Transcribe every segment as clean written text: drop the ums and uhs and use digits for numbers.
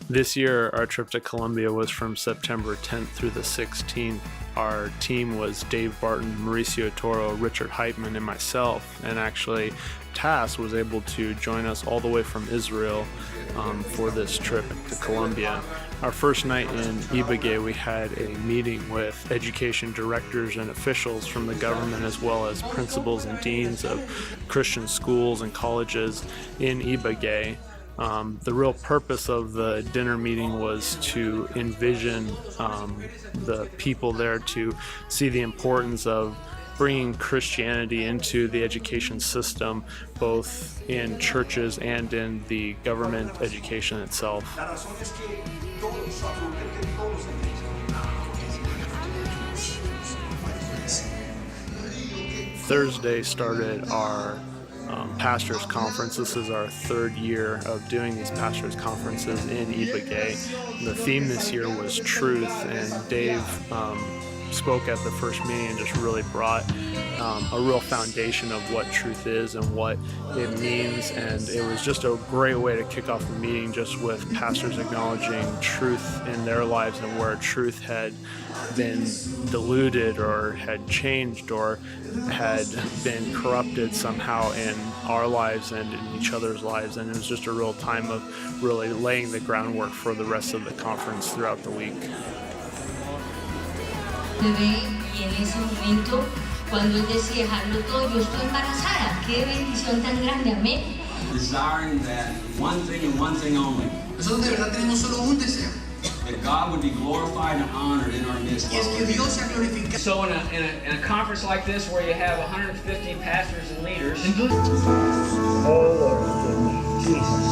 This year, our trip to Colombia was from September 10th through the 16th. Our team was Dave Barton, Mauricio Toro, Richard Heitman, and myself. And actually, Tass was able to join us all the way from Israel for this trip to Colombia. Our first night in Ibagué, we had a meeting with education directors and officials from the government, as well as principals and deans of Christian schools and colleges in Ibagué. The real purpose of the dinner meeting was to envision the people there to see the importance of bringing Christianity into the education system, both in churches and in the government education itself. Thursday started our pastors conference. This is our third year of doing these pastors conferences in Ibagué. The theme this year was truth, and Dave spoke at the first meeting and just really brought a real foundation of what truth is and what it means. And it was just a great way to kick off the meeting, just with pastors acknowledging truth in their lives and where truth had been diluted or had changed or had been corrupted somehow in our lives and in each other's lives. And it was just a real time of really laying the groundwork for the rest of the conference throughout the week. Y en ese momento, cuando él decía, dejarlo todo, yo estoy embarazada, qué bendición tan grande, amén. Desiring that one thing and one thing only. Nosotros de verdad tenemos solo un deseo. That God would be glorified and honored in our midst. Y es que Dios sea glorificado. So in a conference like this, where you have 150 pastors and leaders. Oh Lord, Jesus.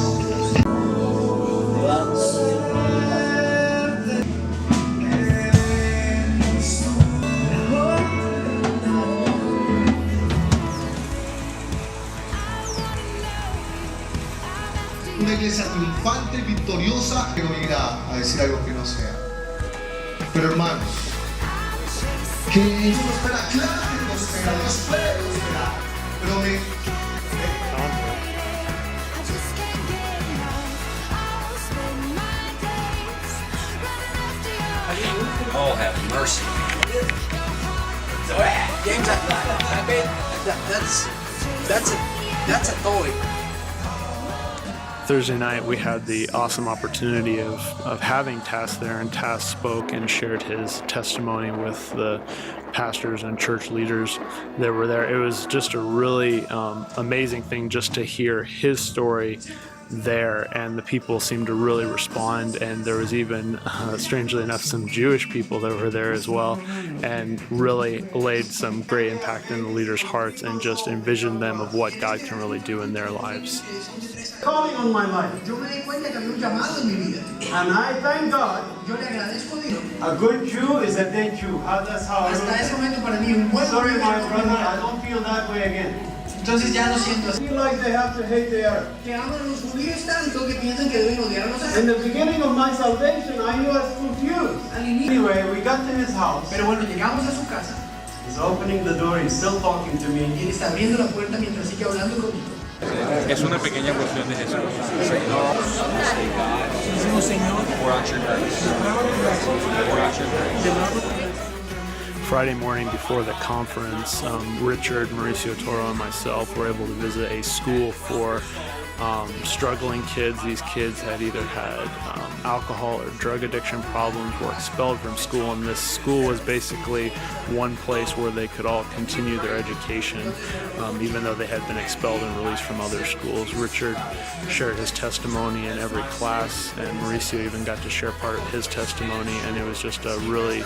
Una iglesia triunfante, victoriosa, que no irá a decir algo que no sea. Pero hermanos, que Dios prospera, claro que prospera, Dios puede prosperar, pero Oh, have mercy. James, that's a toy. Thursday night, we had the awesome opportunity of having Tass there, and Tass spoke and shared his testimony with the pastors and church leaders that were there. It was just a really amazing thing just to hear his story there, and the people seemed to really respond, and there was even, strangely enough, some Jewish people that were there as well, and really laid some great impact in the leaders' hearts and just envisioned them of what God can really do in their lives. Calling on my life. Yo me di cuenta que había un llamado en mi vida. And I thank God. Yo le agradezco a Dios. A good Jew is a dead Jew. That's how I Hasta ese momento para mí un buen Sorry, my brother, I don't feel that way again. Entonces ya no siento I así. feel like they have to hate the Arab. Que aman a los judíos tanto que piensan que deben odiar a los In árabes. the beginning of my salvation, I was confused. Al inicio. Anyway, we got to his house. Pero bueno, llegamos a su casa He's opening the door. He's still talking to me. y él está abriendo la puerta mientras sigue hablando conmigo. Es una pequeña porción de Jesús. Señor, pour out your grace. Pour out your grace. Friday morning before the conference, Richard, Mauricio Toro, and myself were able to visit a school for struggling kids. These kids had either had alcohol or drug addiction problems, were expelled from school, and this school was basically one place where they could all continue their education, even though they had been expelled and released from other schools. Richard shared his testimony in every class, and Mauricio even got to share part of his testimony, and it was just a really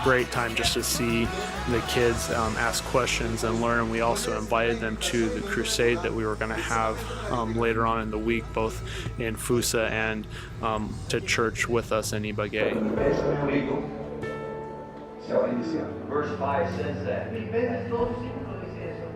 great time just to see the kids ask questions and learn. And we also invited them to the crusade that we were going to have later on in the week, both in Fusa and to church with us in Ibagué. Verse 5 says that.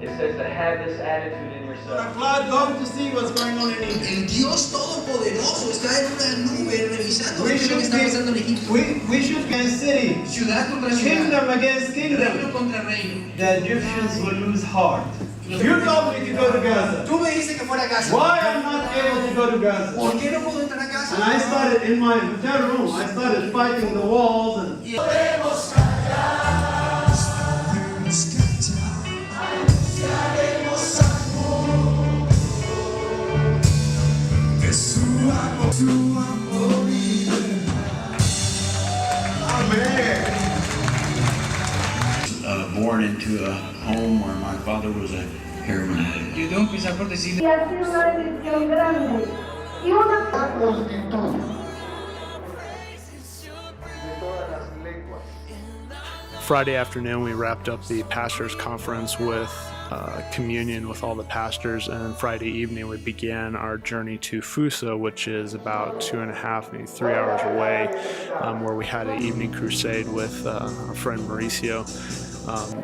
It says to have this attitude in yourself. Glad going to see what's going on in Egypt. El Dios Todopoderoso está en una nube revisando lo que está pasando en Egipto. We should be a city. Ciudad contra ciudad. Kingdom against Reino kingdom. contra reino. The Egyptians will lose heart. You told me to go to Gaza. Tú me dijiste que fuera a Gaza. Why I'm not able to to go to Gaza. ¿Por qué no puedo entrar a And casa? I started in my hotel room. I started fighting the walls and Born into a home where my father was a heroin addict. Yo tengo que empezar por decirle. Y ha sido una bendición grande y una Friday afternoon, we wrapped up the pastors' conference with communion with all the pastors, and Friday evening we began our journey to Fusa, which is about 2.5, maybe 3 hours away, where we had an evening crusade with our friend Mauricio.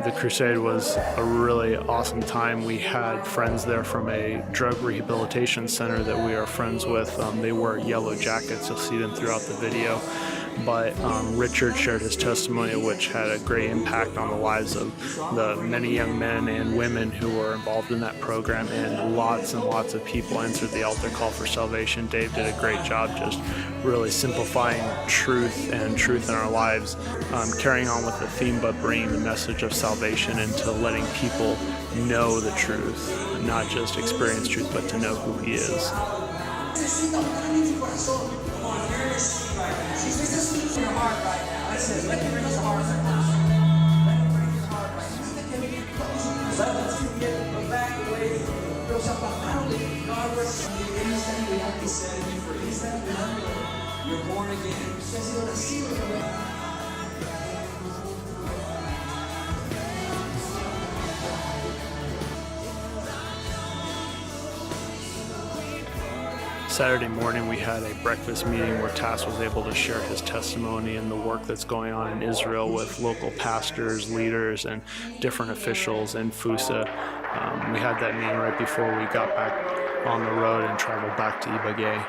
The crusade was a really awesome time. We had friends there from a drug rehabilitation center that we are friends with. They wear yellow jackets. You'll see them throughout the video. But Richard shared his testimony, which had a great impact on the lives of the many young men and women who were involved in that program, and lots of people answered the altar call for salvation. Dave did a great job just really simplifying truth in our lives, carrying on with the theme, but bringing the message of salvation into letting people know the truth, not just experience truth, but to know who he is. You're born again. Saturday morning, we had a breakfast meeting where Tass was able to share his testimony and the work that's going on in Israel with local pastors, leaders, and different officials in Fusa. We had that meeting right before we got back on the road and traveled back to Ibagué.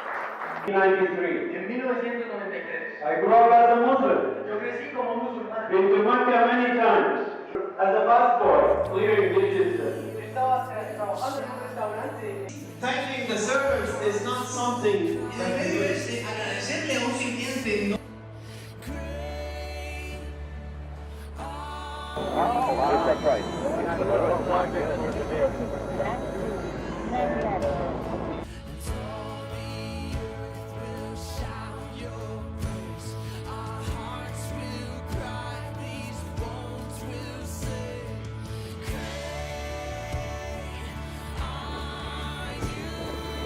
1993. En 1993. I grew up as a Muslim. Yo crecí como musulmán. Been to Mecca many times. As a busboy, clearing dishes. Estaba trabajando en un restaurante. Thanking the servants is not something that we do. Agradecerle a un sirviente no.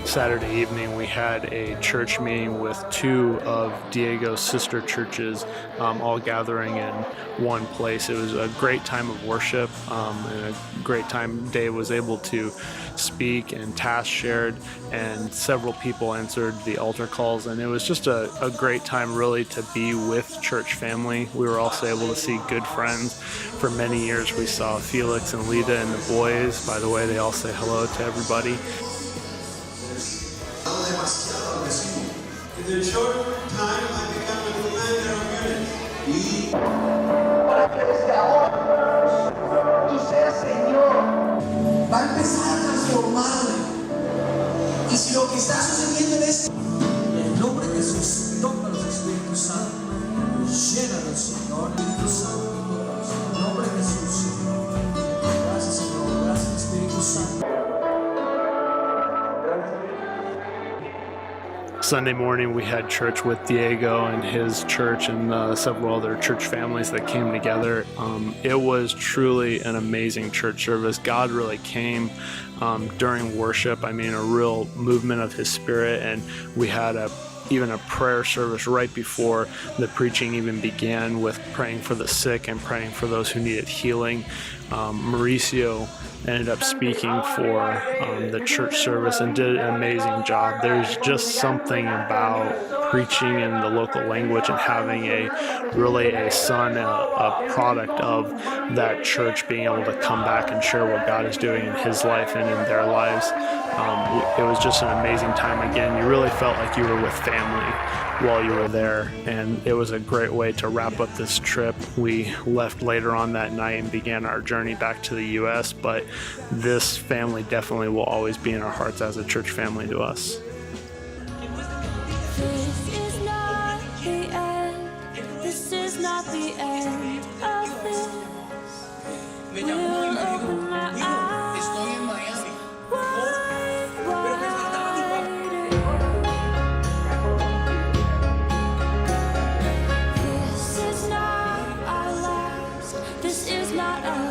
Saturday evening, we had a church meeting with 2 of Diego's sister churches, all gathering in one place. It was a great time of worship, and a great time. Dave was able to speak, and Tass shared, and several people answered the altar calls, and it was just a great time really to be with church family. We were also able to see good friends. For many years we saw Felix and Lita and the boys. By the way, they all say hello to everybody. In a short time, I became a commander of units. Para que desde ahora tú seas Señor, va a empezar a transformarle. Y si lo que está sucediendo en este, en el nombre de Jesús, toca los Espíritus Santos, llénalos, Señor, Espíritu Santo, en el nombre de Jesús. Gracias, Señor, gracias, Espíritu Santo. Sunday morning, we had church with Diego and his church and several other church families that came together. It was truly an amazing church service. God really came during worship. I mean, a real movement of his spirit, and we had even a prayer service right before the preaching even began, with praying for the sick and praying for those who needed healing. Mauricio ended up speaking for the church service and did an amazing job. There's just something about preaching in the local language and having a product of that church being able to come back and share what God is doing in his life and in their lives. It was just an amazing time. Again, you really felt like you were with family while you were there, and it was a great way to wrap up this trip. We left later on that night and began our journey back to the U.S., but this family definitely will always be in our hearts as a church family to us. not the end of this. Me llamó y me dijo, hijo, estoy en Miami. Pero me faltaba mi papá. This is not our last. This is not our